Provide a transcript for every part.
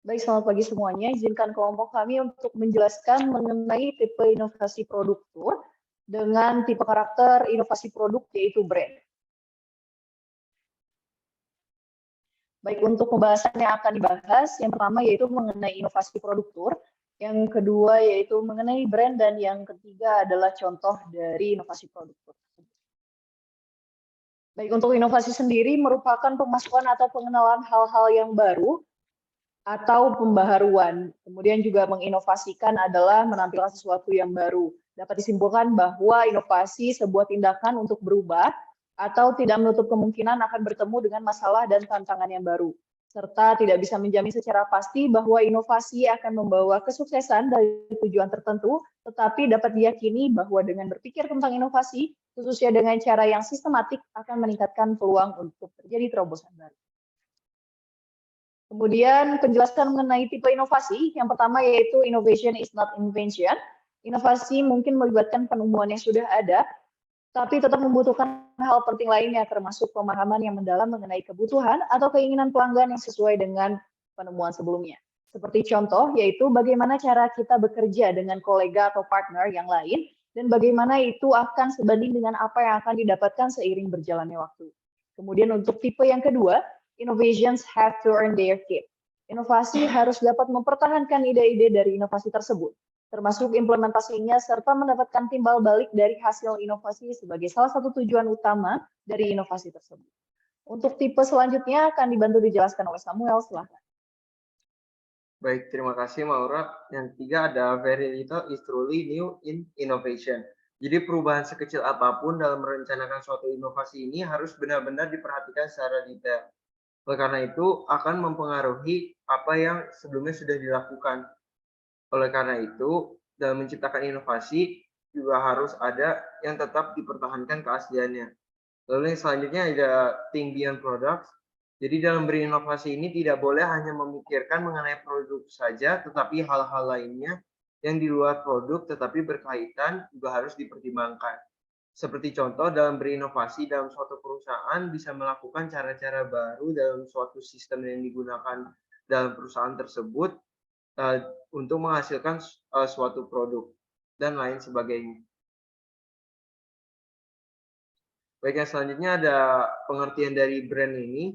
Baik, selamat pagi semuanya. Izinkan kelompok kami untuk menjelaskan mengenai tipe inovasi produk tour dengan tipe karakter inovasi produk yaitu brand. Baik, untuk pembahasan yang akan dibahas, yang pertama yaitu mengenai inovasi produk tour, yang kedua yaitu mengenai brand, dan yang ketiga adalah contoh dari inovasi produk tour. Baik, untuk inovasi sendiri merupakan pemasukan atau pengenalan hal-hal yang baru atau pembaharuan. Kemudian juga menginovasikan adalah menampilkan sesuatu yang baru. Dapat disimpulkan bahwa inovasi sebuah tindakan untuk berubah atau tidak menutup kemungkinan akan bertemu dengan masalah dan tantangan yang baru, serta tidak bisa menjamin secara pasti bahwa inovasi akan membawa kesuksesan dari tujuan tertentu, tetapi dapat diyakini bahwa dengan berpikir tentang inovasi, khususnya dengan cara yang sistematik, akan meningkatkan peluang untuk terjadi terobosan baru. Kemudian penjelasan mengenai tipe inovasi, yang pertama yaitu innovation is not invention. Inovasi mungkin melibatkan penemuan yang sudah ada, tapi tetap membutuhkan hal penting lainnya, termasuk pemahaman yang mendalam mengenai kebutuhan atau keinginan pelanggan yang sesuai dengan penemuan sebelumnya. Seperti contoh, yaitu bagaimana cara kita bekerja dengan kolega atau partner yang lain, dan bagaimana itu akan sebanding dengan apa yang akan didapatkan seiring berjalannya waktu. Kemudian untuk tipe yang kedua, innovations have to earn their keep. Inovasi harus dapat mempertahankan ide-ide dari inovasi tersebut, termasuk implementasinya serta mendapatkan timbal balik dari hasil inovasi sebagai salah satu tujuan utama dari inovasi tersebut. Untuk tipe selanjutnya akan dibantu dijelaskan oleh Samuel, silahkan. Baik, terima kasih Maura. Yang ketiga ada very little is truly new in innovation. Jadi perubahan sekecil apapun dalam merencanakan suatu inovasi ini harus benar-benar diperhatikan secara detail. Oleh karena itu akan mempengaruhi apa yang sebelumnya sudah dilakukan. Oleh karena itu, dalam menciptakan inovasi juga harus ada yang tetap dipertahankan keasliannya. Lalu yang selanjutnya ada think beyond products. Jadi dalam berinovasi ini tidak boleh hanya memikirkan mengenai produk saja, tetapi hal-hal lainnya yang di luar produk tetapi berkaitan juga harus dipertimbangkan. Seperti contoh dalam berinovasi dalam suatu perusahaan bisa melakukan cara-cara baru dalam suatu sistem yang digunakan dalam perusahaan tersebut untuk menghasilkan suatu produk dan lain sebagainya. Baik, yang selanjutnya ada pengertian dari brand ini.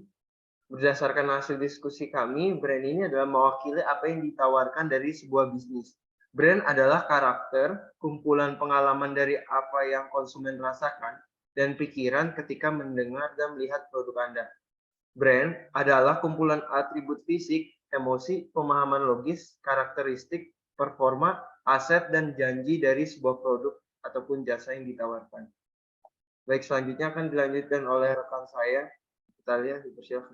Berdasarkan hasil diskusi kami, brand ini adalah mewakili apa yang ditawarkan dari sebuah bisnis. Brand adalah karakter, kumpulan pengalaman dari apa yang konsumen rasakan dan pikiran ketika mendengar dan melihat produk Anda. Brand adalah kumpulan atribut fisik, emosi, pemahaman logis, karakteristik, performa, aset, dan janji dari sebuah produk ataupun jasa yang ditawarkan. Baik, selanjutnya akan dilanjutkan oleh rekan saya. Kita lihat, dipersilakan.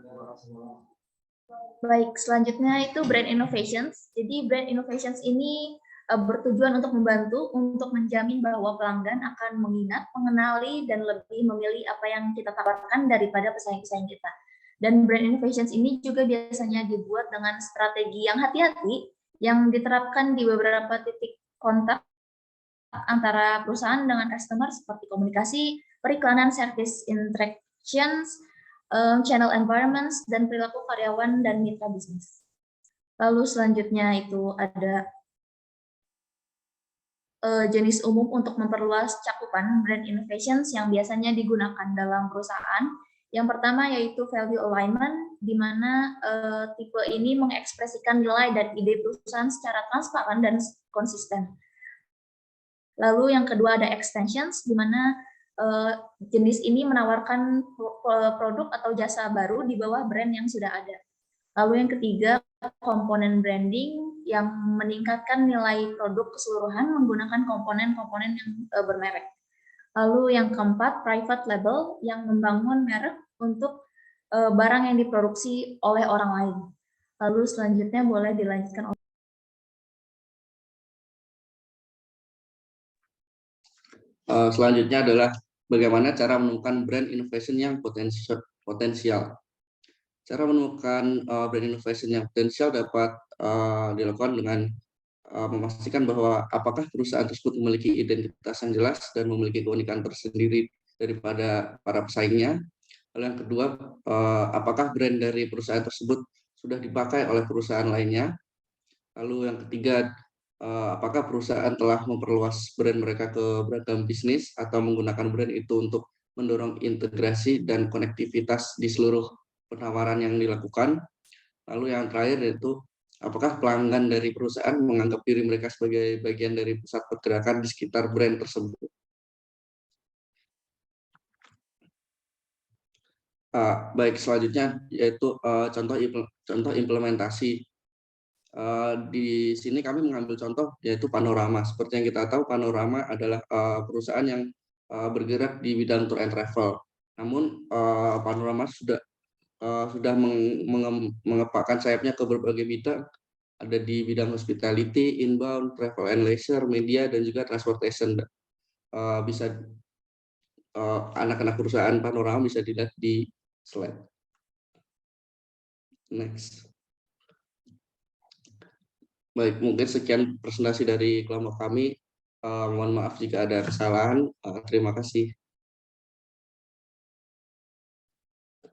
Baik, selanjutnya itu brand innovations. Jadi brand innovations ini bertujuan untuk membantu untuk menjamin bahwa pelanggan akan mengingat, mengenali, dan lebih memilih apa yang kita tawarkan daripada pesaing-pesaing kita. Dan brand innovations ini juga biasanya dibuat dengan strategi yang hati-hati yang diterapkan di beberapa titik kontak antara perusahaan dengan customer seperti komunikasi, periklanan, service interactions, channel environments, dan perilaku karyawan dan mitra bisnis. Lalu selanjutnya itu ada jenis umum untuk memperluas cakupan brand innovations yang biasanya digunakan dalam perusahaan. Yang pertama yaitu value alignment, di mana tipe ini mengekspresikan nilai dan ide perusahaan secara transparan dan konsisten. Lalu yang kedua ada extensions, di mana jenis ini menawarkan produk atau jasa baru di bawah brand yang sudah ada. Lalu yang ketiga, komponen branding yang meningkatkan nilai produk keseluruhan menggunakan komponen-komponen yang bermerek. Lalu yang keempat, private label yang membangun merek untuk barang yang diproduksi oleh orang lain. Lalu selanjutnya boleh dilanjutkan. Selanjutnya adalah bagaimana cara menemukan brand innovation yang potensial. Cara menemukan brand innovation yang potensial dapat dilakukan dengan memastikan bahwa apakah perusahaan tersebut memiliki identitas yang jelas dan memiliki keunikan tersendiri daripada para pesaingnya. Lalu yang kedua, apakah brand dari perusahaan tersebut sudah dipakai oleh perusahaan lainnya. Lalu yang ketiga, apakah perusahaan telah memperluas brand mereka ke beragam bisnis atau menggunakan brand itu untuk mendorong integrasi dan konektivitas di seluruh penawaran yang dilakukan. Lalu yang terakhir yaitu, apakah pelanggan dari perusahaan menganggap diri mereka sebagai bagian dari pusat pergerakan di sekitar brand tersebut. Baik, selanjutnya yaitu contoh implementasi. Di sini kami mengambil contoh yaitu Panorama. Seperti yang kita tahu, Panorama adalah perusahaan yang bergerak di bidang tour and travel. Namun Panorama sudah mengepakkan sayapnya ke berbagai bidang. Ada di bidang hospitality, inbound, travel and leisure, media, dan juga transportation. Bisa anak-anak perusahaan Panorama bisa dilihat di slide. Next. Baik, mungkin sekian presentasi dari kelompok kami. Mohon maaf jika ada kesalahan. Terima kasih.